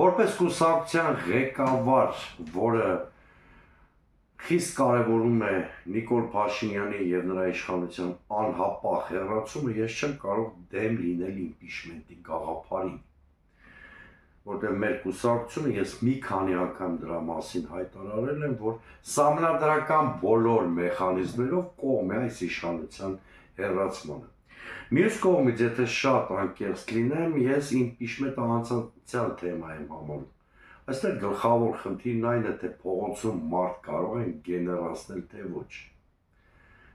Որպես կուսակցության ղեկավար, որը խիստ կարևորում է Նիկոլ Փաշինյանի և նրա իշխանության անհապաղ հեռացումը, ես չեմ կարող դեմ լինել իմպիչմենտի գաղափարին, որտեղ մեր կուսակցությունը, ես մի քանի անգամ դրա մասին հայտարարել եմ, որ սահմանադրական բոլոր մեխանիզմներով կողմ է այս իշխանության հեռացմանը։ Մյուս կողմից, եթե շատ անկեղծ լինեմ, ես իմպիչմենտը անցանցյալ թեմա եմ համարում։ Այստեղ գլխավոր խնդիրն այն է, թե փողոցում մարդ կարող են գեներացնել, թե ոչ։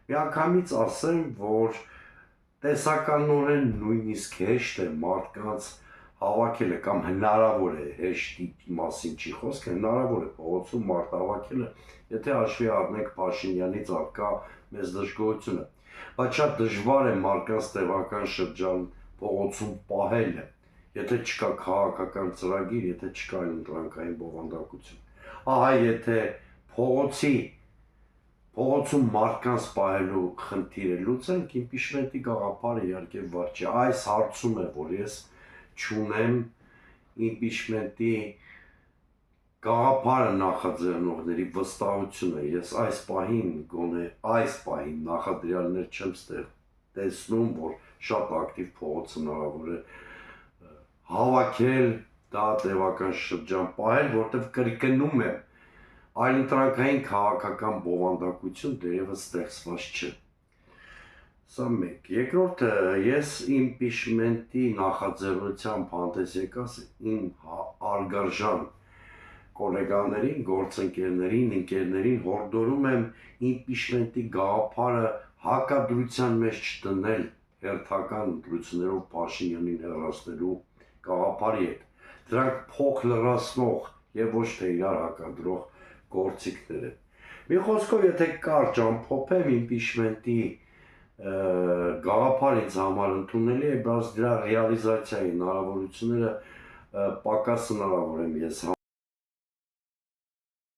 Միանգամից ասեմ, որ տեսականորեն նույնիսկ հեշտ է մարդկանց հավաքելը կամ հնարավոր է, հեշտի մասին չի խոսքը, հնարավոր է փողոցում մարդ հավաքելը, եթե հաշվի առնենք Փաշինյանից առկա մեծ դժգոհությունը, բայց շատ դժվար է մարդկանց տևական շրջան փողոցում պահելը, եթե չկա քաղաքական ծրագիր, եթե չկա ընտրանքային բովանդակություն։ Ահա եթե փողոցում մարդկանց պահելու խնդիրը լուծենք, իմպիչմենտի գաղափարը իհարկե վատ չէ։ Այս հարցում է, որ ես չունեմ իմպիչմենտի գաղափարը նախաձեռնողների վստահությունը, ես այս պահին, գոնե այս պահին նախադրյալներ չեմ տեսնում, որ շատ ակտիվ փողոց հնարավոր է հավաքել, դա տևական շրջան պահել, որտեղ կրկնում եմ, այլընտրանքային քաղաքական բովանդակություն դեռևս ստեղծված չէ։ Սա մեկ։ Երկրորդը, ես իմպիչմենտի նախաձեռնությամբ հանդես եկած իմ արգարժան կոլեգաներին, գործընկերներին, ընկերներին հորդորում եմ իմպիչմենտի գաղափարը հակադրության մեջ չդնել հերթական ընտրություններով Փաշինյանին հեռացնելու գաղափարի հետ։ Դրանք փոխ լրացնող եւ ոչ թե իրար հակադրող գործիքներ են։ Մի խոսքով, եթե կարճ ամփոփեմ, իմպիչմենտի գաղափարը ինձ համար ընդունելի է, բայց դրա ռեալիզացիայի հնարավորությունները պակաս հնարավոր եմ ես